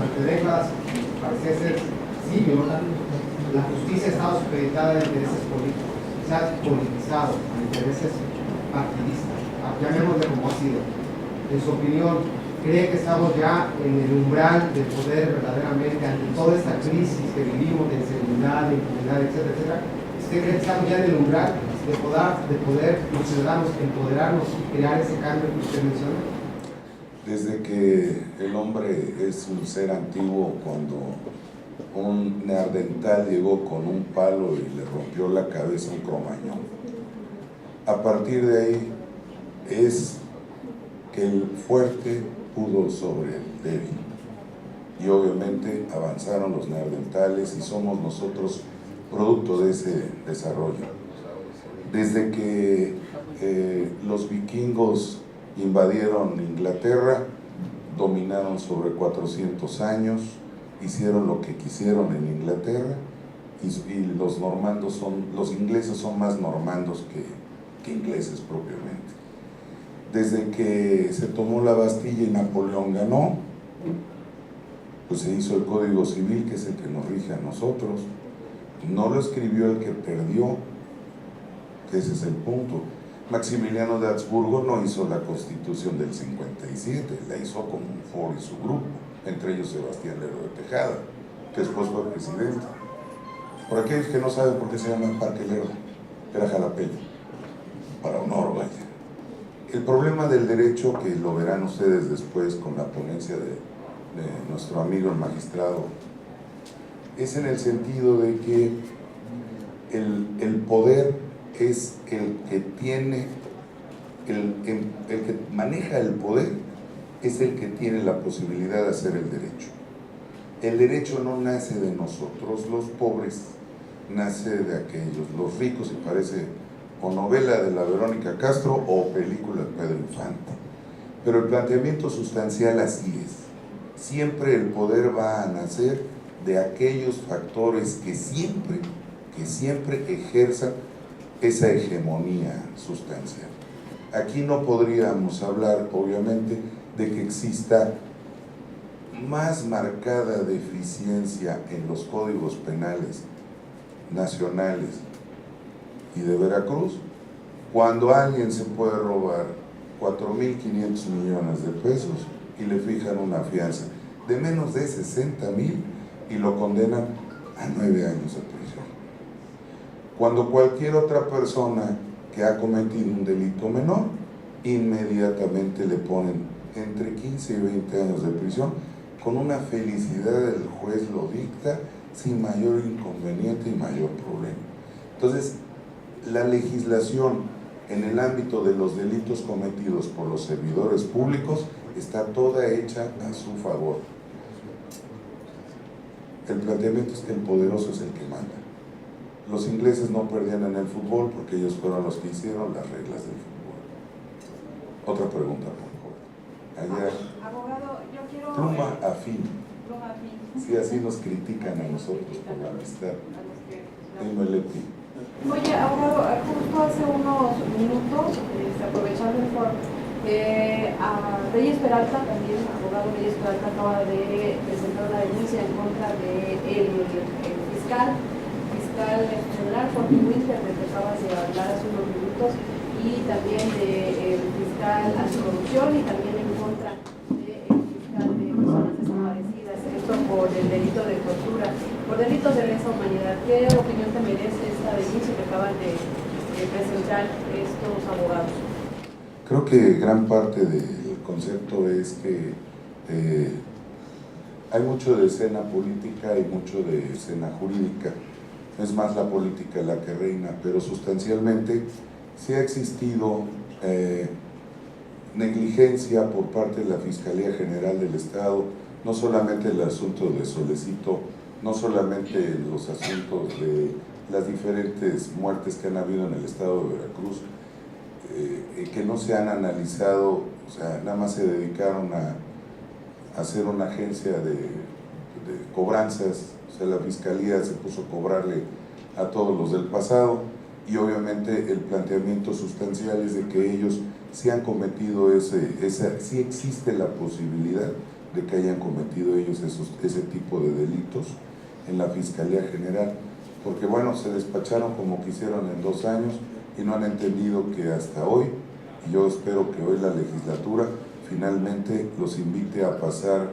durante décadas parecía ser simio, la justicia ha estado supeditada a intereses políticos, se ha politizado a intereses partidistas, llamémosle como ha sido. En su opinión, ¿cree que estamos ya en el umbral del poder verdaderamente ante toda esta crisis que vivimos de inseguridad, de impunidad, etcétera, etcétera? ¿Usted cree que estamos ya en el umbral de poder los ciudadanos empoderarnos y crear ese cambio que usted menciona? Desde que el hombre es un ser antiguo, cuando un neandertal llegó con un palo y le rompió la cabeza a un cromañón, a partir de ahí es que el fuerte pudo sobre el débil, y obviamente avanzaron los neandertales y somos nosotros producto de ese desarrollo. Desde que los vikingos invadieron Inglaterra, dominaron sobre 400 años, hicieron lo que quisieron en Inglaterra, y los ingleses son más normandos que ingleses propiamente. Desde que se tomó la Bastilla y Napoleón ganó, pues se hizo el Código Civil, que es el que nos rige a nosotros. No lo escribió el que perdió, que ese es el punto. Maximiliano de Habsburgo no hizo la Constitución del 57, la hizo con un foro y su grupo, entre ellos Sebastián Lerdo de Tejada, que después fue presidente. Por aquellos que no saben por qué se llama Parque Lerdo, era jalapeño, para honor, vaya. El problema del derecho, que lo verán ustedes después con la ponencia de nuestro amigo el magistrado, es en el sentido de que el poder es el que tiene, el que maneja el poder es el que tiene la posibilidad de hacer el derecho. El derecho no nace de nosotros, los pobres, nace de aquellos, los ricos, y parece o novela de la Verónica Castro o película de Pedro Infante. Pero el planteamiento sustancial así es. Siempre el poder va a nacer de aquellos factores que siempre ejerzan esa hegemonía sustancial. Aquí no podríamos hablar, obviamente, de que exista más marcada deficiencia en los códigos penales nacionales y de Veracruz, cuando alguien se puede robar 4.500 millones de pesos y le fijan una fianza de menos de 60,000 y lo condenan a 9 años de prisión. Cuando cualquier otra persona que ha cometido un delito menor, inmediatamente le ponen entre 15 y 20 años de prisión, con una felicidad, el juez lo dicta sin mayor inconveniente y mayor problema. Entonces, la legislación en el ámbito de los delitos cometidos por los servidores públicos está toda hecha a su favor. El planteamiento es que el poderoso es el que manda. Los ingleses no perdían en el fútbol porque ellos fueron los que hicieron las reglas del fútbol. Otra pregunta, por favor. Allá. Abogado, yo quiero... Pluma afín. Pluma afín. Sí, así nos critican a nosotros por la amistad. Dime, Leti. Oye, abogado, justo hace unos minutos, aprovechando el foro, Reyes Peralta, también abogado Reyes Peralta, acaba de presentar una denuncia en contra del fiscal general Joaquín Winter, del que acabas de hablar hace unos minutos, y también del fiscal anticorrupción, y también en contra del fiscal de personas desaparecidas, esto por el delito de tortura, por delitos de lesa humanidad. ¿Qué opinión te merece esta denuncia que acaban de presentar estos abogados? Creo que gran parte del concepto es que hay mucho de escena política y mucho de escena jurídica. Es más la política la que reina, pero sustancialmente sí ha existido negligencia por parte de la Fiscalía General del Estado, no solamente el asunto de Solecito, no solamente los asuntos de las diferentes muertes que han habido en el estado de Veracruz, que no se han analizado, o sea, nada más se dedicaron a hacer una agencia de cobranzas. O sea, la Fiscalía se puso a cobrarle a todos los del pasado, y obviamente el planteamiento sustancial es de que ellos sí han cometido sí existe la posibilidad de que hayan cometido ellos ese tipo de delitos en la Fiscalía General, porque bueno, se despacharon como quisieron en 2 años y no han entendido que hasta hoy, y yo espero que hoy la legislatura finalmente los invite a pasar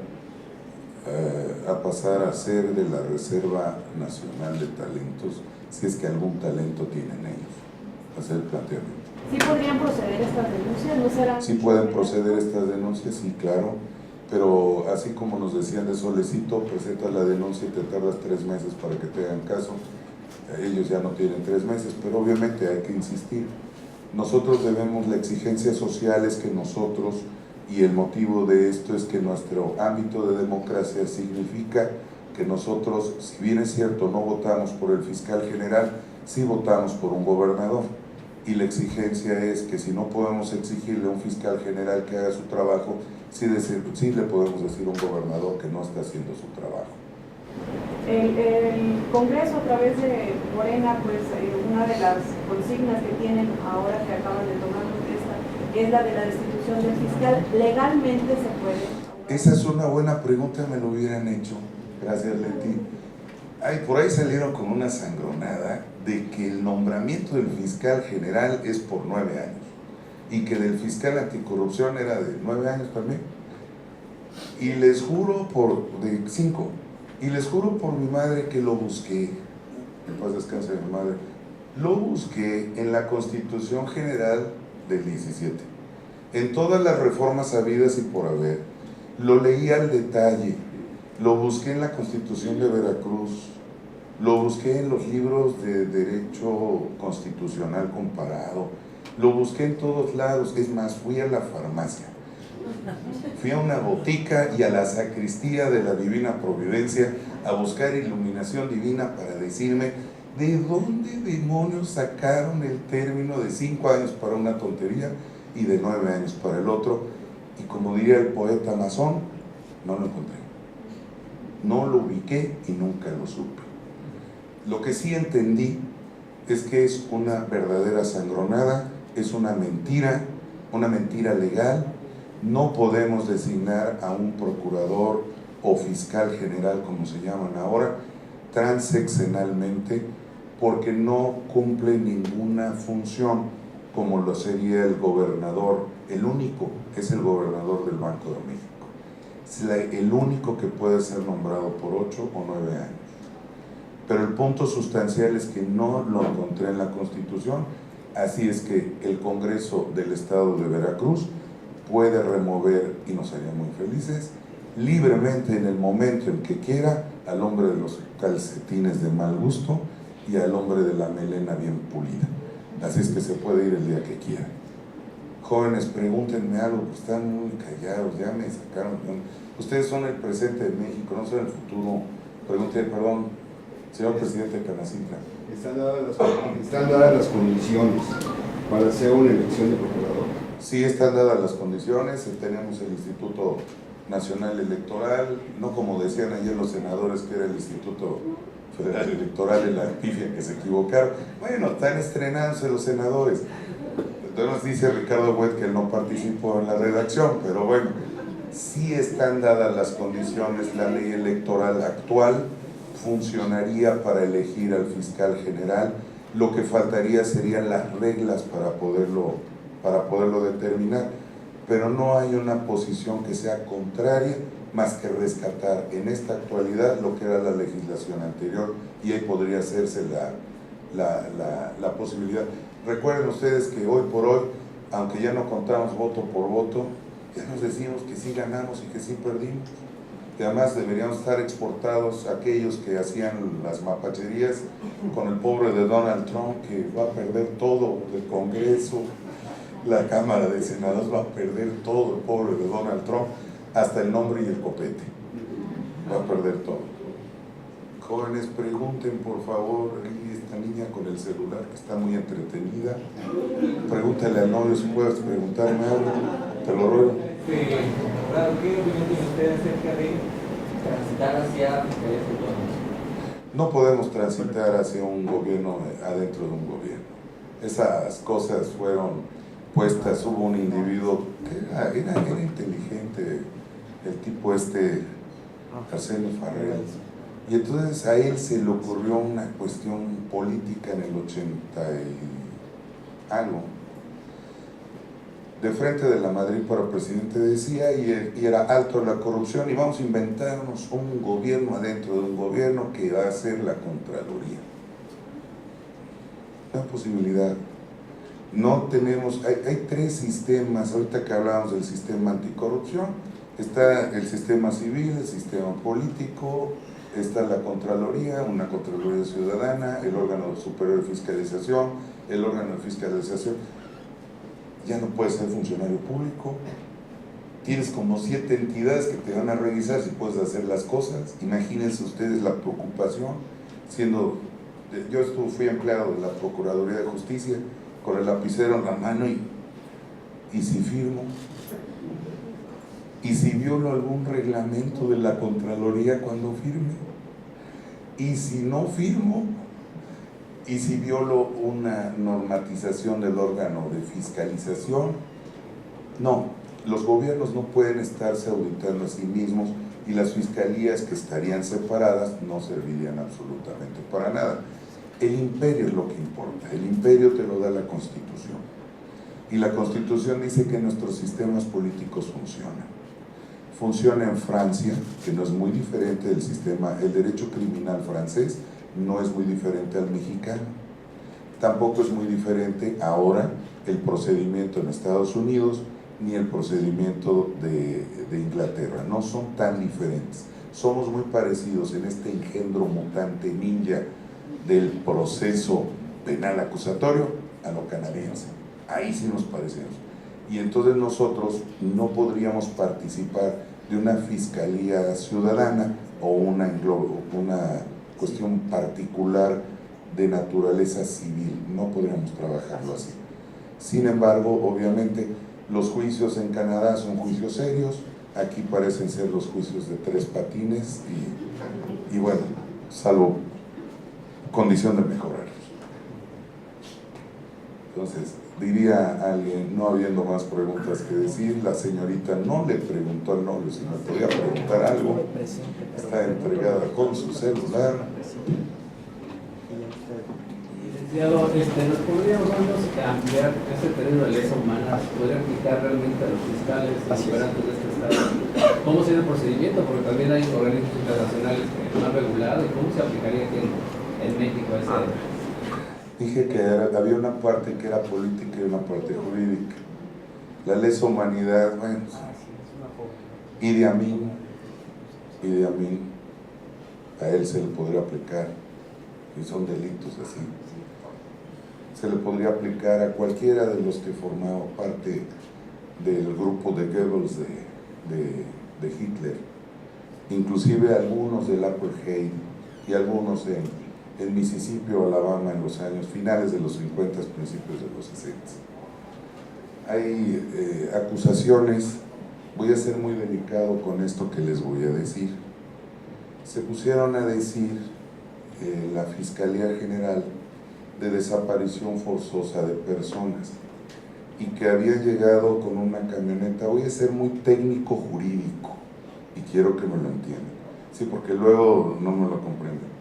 a ser de la Reserva Nacional de Talentos, si es que algún talento tienen ellos, hacer el planteamiento. ¿Sí podrían proceder estas denuncias? ¿No serán? Sí pueden proceder estas denuncias, sí, claro, pero así como nos decían de Solecito, presentas la denuncia y te tardas 3 meses para que te hagan caso. Ellos ya no tienen 3 meses, pero obviamente hay que insistir. Nosotros debemos, la exigencia social es que nosotros, y el motivo de esto es que nuestro ámbito de democracia significa que nosotros, si bien es cierto, no votamos por el fiscal general, sí votamos por un gobernador. Y la exigencia es que si no podemos exigirle a un fiscal general que haga su trabajo, sí le podemos decir a un gobernador que no está haciendo su trabajo. El Congreso, a través de Morena, pues una de las consignas que tienen ahora que acaban de tomar protesta es la de la destitución del fiscal. ¿Legalmente se puede? Esa es una buena pregunta, me lo hubieran hecho. Gracias, Leti. Por ahí salieron con una sangronada de que el nombramiento del fiscal general es por 9 años y que del fiscal anticorrupción era de 9 años también. Y les juro de 5. Y les juro por mi madre que lo busqué, en paz descanse de mi madre, lo busqué en la Constitución General del 17, en todas las reformas habidas y por haber, lo leí al detalle, lo busqué en la Constitución de Veracruz, lo busqué en los libros de Derecho Constitucional Comparado, lo busqué en todos lados, es más, fui a la farmacia. Fui a una botica y a la sacristía de la Divina Providencia a buscar iluminación divina para decirme de dónde demonios sacaron el término de 5 años para una tontería y de 9 años para el otro. Y como diría el poeta masón, no lo encontré. No lo ubiqué y nunca lo supe. Lo que sí entendí es que es una verdadera sangronada, es una mentira legal. No podemos designar a un procurador o fiscal general, como se llaman ahora, transeccionalmente, porque no cumple ninguna función, como lo sería el gobernador. El único es el gobernador del Banco de México. Es el único que puede ser nombrado por 8 o 9 años. Pero el punto sustancial es que no lo encontré en la Constitución, así es que el Congreso del Estado de Veracruz puede remover, y nos haría muy felices, libremente en el momento en que quiera, al hombre de los calcetines de mal gusto y al hombre de la melena bien pulida. Así es que se puede ir el día que quiera. Jóvenes, pregúntenme algo, están muy callados, ya me sacaron. Ustedes son el presente de México, no son el futuro. Pregúntenme, perdón, señor presidente Canacintla. Están dadas las condiciones para hacer una elección de procurador. Sí, están dadas las condiciones, tenemos el Instituto Nacional Electoral, no como decían ayer los senadores que era el Instituto Federal Electoral en la pifia que se equivocaron. Bueno, están estrenándose los senadores. Entonces dice Ricardo Huet que él no participó en la redacción, pero bueno, sí están dadas las condiciones, la ley electoral actual funcionaría para elegir al fiscal general, lo que faltaría serían las reglas para poderlo determinar, pero no hay una posición que sea contraria más que rescatar en esta actualidad lo que era la legislación anterior, y ahí podría hacerse la posibilidad. Recuerden ustedes que hoy por hoy, aunque ya no contamos voto por voto, ya nos decimos que sí ganamos y que sí perdimos, que además deberíamos estar exportados aquellos que hacían las mapacherías con el pobre de Donald Trump, que va a perder todo el Congreso, la Cámara de Senadores va a perder todo, el pobre de Donald Trump, hasta el nombre y el copete, va a perder todo. Jóvenes, pregunten por favor, ahí esta niña con el celular que está muy entretenida, pregúntale al novio si puedes preguntarme algo, te lo ruego. Claro, ¿qué opinión tiene usted acerca de transitar hacia fiscalías autónomas? No podemos transitar hacia un gobierno adentro de un gobierno. Esas cosas fueron puestas, hubo un individuo que era inteligente, el tipo Arsenio Farrell. Y entonces a él se le ocurrió una cuestión política en el 80 y algo. De frente de la Madrid para presidente decía, y era alto la corrupción, y vamos a inventarnos un gobierno adentro de un gobierno que va a ser la Contraloría. Una posibilidad. No tenemos, hay tres sistemas, ahorita que hablábamos del sistema anticorrupción, está el sistema civil, el sistema político, está la Contraloría, una Contraloría ciudadana, el órgano superior de fiscalización, el órgano de fiscalización. Ya no puedes ser funcionario público, tienes como 7 entidades que te van a revisar si puedes hacer las cosas. Imagínense ustedes la preocupación, yo fui empleado de la Procuraduría de Justicia, con el lapicero en la mano y si firmo, y si violo algún reglamento de la Contraloría cuando firme, y si no firmo, y si violo una normatización del órgano de fiscalización. No, los gobiernos no pueden estarse auditando a sí mismos, y las fiscalías que estarían separadas no servirían absolutamente para nada. El imperio es lo que importa, el imperio te lo da la Constitución, y la Constitución dice que nuestros sistemas políticos funciona en Francia, que no es muy diferente del sistema, el derecho criminal francés no es muy diferente al mexicano, tampoco es muy diferente ahora el procedimiento en Estados Unidos ni el procedimiento de Inglaterra, no son tan diferentes, somos muy parecidos en este engendro mutante ninja del proceso penal acusatorio a lo canadiense, ahí sí nos parecemos, y entonces nosotros no podríamos participar de una fiscalía ciudadana o una cuestión particular de naturaleza civil, no podríamos trabajarlo así. Sin embargo, obviamente, los juicios en Canadá son juicios serios, aquí parecen ser los juicios de 3 patines y bueno, salvo condición de mejorarlos. Entonces, diría alguien, no habiendo más preguntas que decir, la señorita no le preguntó al novio si me podía preguntar algo, está entregada con su celular. Licenciado, ¿nos podríamos ampliar ese término de lesa humana? ¿Se podría aplicar realmente a los fiscales y operantes de este estado? ¿Cómo sería el procedimiento? Porque también hay organismos internacionales que no han regulado, y ¿cómo se aplicaría aquí en México ese? Dije que había una parte que era política y una parte jurídica. La lesa humanidad, bueno, Idi Amin, a él se le podría aplicar, y son delitos así. Se le podría aplicar a cualquiera de los que formaban parte del grupo de Goebbels de Hitler, inclusive algunos del Apartheid y algunos en Mississippi o Alabama en los años finales de los 50, principios de los 60. Hay acusaciones, voy a ser muy delicado con esto que les voy a decir. Se pusieron a decir la Fiscalía General de desaparición forzosa de personas y que habían llegado con una camioneta. Voy a ser muy técnico jurídico y quiero que me lo entiendan, sí, porque luego no me lo comprenden.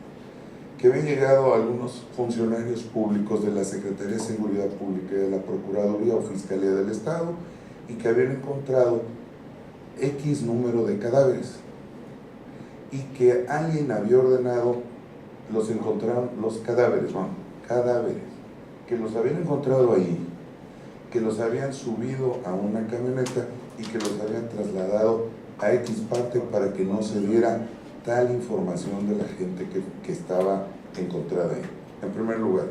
Que habían llegado algunos funcionarios públicos de la Secretaría de Seguridad Pública y de la Procuraduría o Fiscalía del Estado y que habían encontrado X número de cadáveres y que alguien había ordenado, los encontraron, los cadáveres, que los habían encontrado ahí, que los habían subido a una camioneta y que los habían trasladado a X parte para que no se viera tal información de la gente que estaba encontrada ahí. En primer lugar,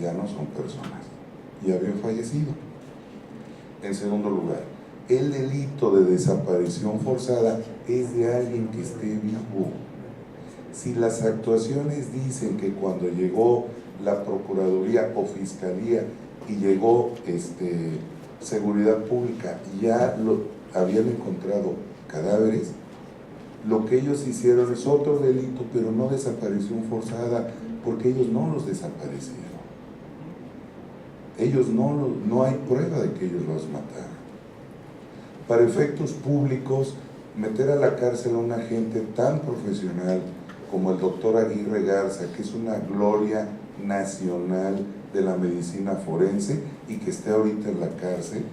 ya no son personas, ya habían fallecido. En segundo lugar, el delito de desaparición forzada es de alguien que esté vivo. Si las actuaciones dicen que cuando llegó la Procuraduría o Fiscalía y llegó Seguridad Pública ya habían encontrado cadáveres, lo que ellos hicieron es otro delito, pero no desaparición forzada, porque ellos no los desaparecieron. Ellos no hay prueba de que ellos los mataron. Para efectos públicos, meter a la cárcel a una gente tan profesional como el doctor Aguirre Garza, que es una gloria nacional de la medicina forense y que esté ahorita en la cárcel,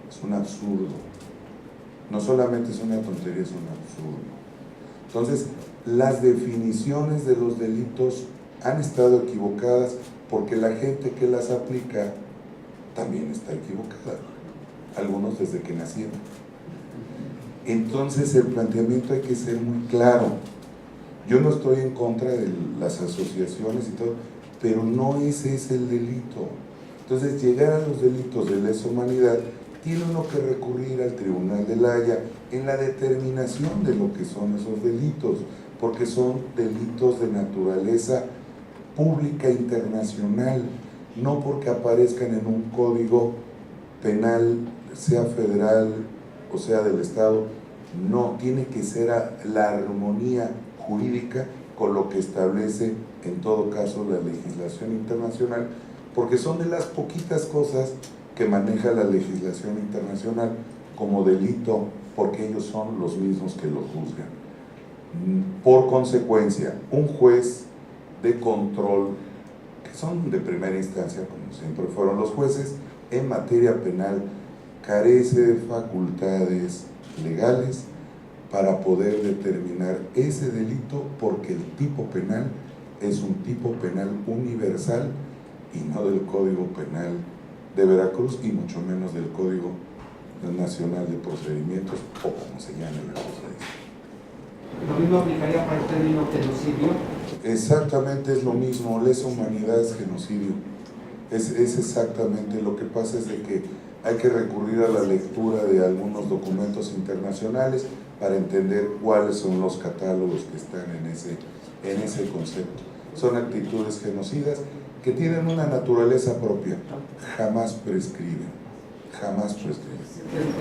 es un absurdo. No solamente es una tontería, es un absurdo. Entonces, las definiciones de los delitos han estado equivocadas porque la gente que las aplica también está equivocada, algunos desde que nacieron. Entonces el planteamiento hay que ser muy claro. Yo no estoy en contra de las asociaciones y todo, pero no ese es el delito. Entonces, llegar a los delitos de lesa humanidad, tiene uno que recurrir al Tribunal de la Haya en la determinación de lo que son esos delitos, porque son delitos de naturaleza pública internacional, no porque aparezcan en un código penal, sea federal o sea del Estado. No, tiene que ser la armonía jurídica con lo que establece en todo caso la legislación internacional, porque son de las poquitas cosas que maneja la legislación internacional como delito, porque ellos son los mismos que lo juzgan. Por consecuencia, un juez de control, que son de primera instancia, como siempre fueron los jueces, en materia penal, carece de facultades legales para poder determinar ese delito, porque el tipo penal es un tipo penal universal y no del Código Penal de Veracruz y mucho menos del Código Nacional de Procedimientos, o como se llame la cosa. ¿Lo mismo aplicaría para el término genocidio? Exactamente es lo mismo, lesa humanidad es genocidio. Es exactamente, lo que pasa es de que hay que recurrir a la lectura de algunos documentos internacionales para entender cuáles son los catálogos que están en ese concepto. Son actitudes genocidas que tienen una naturaleza propia, jamás prescriben, jamás prescriben.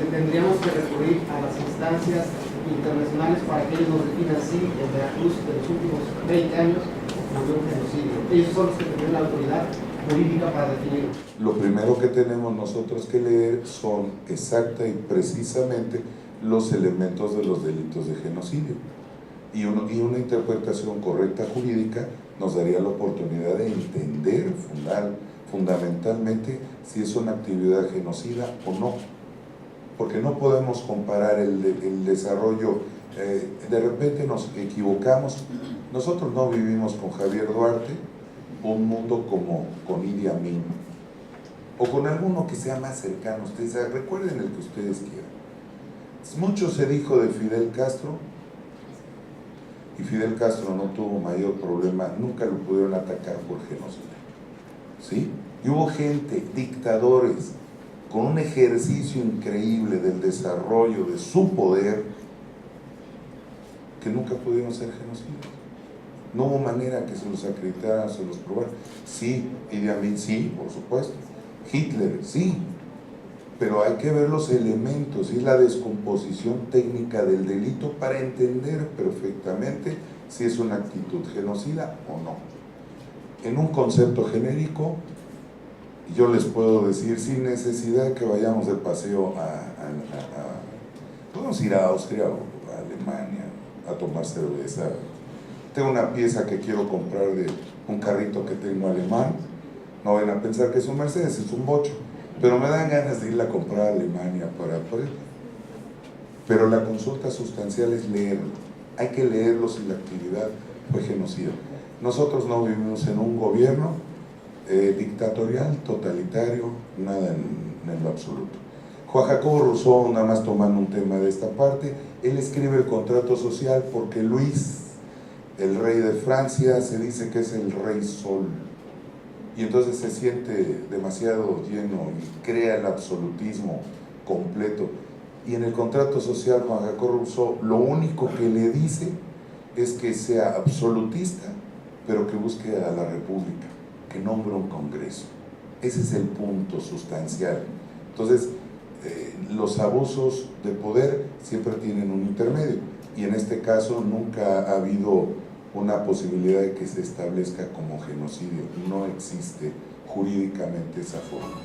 Tendríamos que recurrir a las instancias internacionales para que ellos nos definan si en Veracruz de los últimos 20 años hubo un genocidio. Ellos son los que tienen la autoridad jurídica para definirlo. Lo primero que tenemos nosotros que leer son exacta y precisamente los elementos de los delitos de genocidio. Y una interpretación correcta jurídica nos daría la oportunidad de entender fundamentalmente si es una actividad genocida o no. Porque no podemos comparar el desarrollo, de repente nos equivocamos. Nosotros no vivimos con Javier Duarte un mundo como con Idi Amin, o con alguno que sea más cercano. Ustedes recuerden el que ustedes quieran. Mucho se dijo de Fidel Castro, y Fidel Castro no tuvo mayor problema, nunca lo pudieron atacar por genocidio, ¿sí? Y hubo gente, dictadores, con un ejercicio increíble del desarrollo de su poder, que nunca pudieron ser genocidas. No hubo manera que se los acreditaran, se los probaran. Sí, Idi Amin, sí, por supuesto. Hitler, sí. Pero hay que ver los elementos y la descomposición técnica del delito para entender perfectamente si es una actitud genocida o no. En un concepto genérico, yo les puedo decir, sin necesidad que vayamos de paseo podemos ir a Austria o a Alemania a tomar cerveza. Tengo una pieza que quiero comprar de un carrito que tengo alemán, no vayan a pensar que es un Mercedes, es un bocho, pero me dan ganas de ir a comprar a Alemania para poder. Pero la consulta sustancial es leerlo, hay que leerlo si la actividad fue genocida. Nosotros no vivimos en un gobierno dictatorial, totalitario, nada en lo absoluto. Juan Jacobo Rousseau, nada más tomando un tema de esta parte, él escribe el contrato social porque Luis, el rey de Francia, se dice que es el rey sol, y entonces se siente demasiado lleno y crea el absolutismo completo. Y en el contrato social Juan Jacobo Rousseau lo único que le dice es que sea absolutista, pero que busque a la república, que nombre un congreso. Ese es el punto sustancial. Entonces, los abusos de poder siempre tienen un intermedio, y en este caso nunca ha habido una posibilidad de que se establezca como genocidio. No existe jurídicamente esa forma.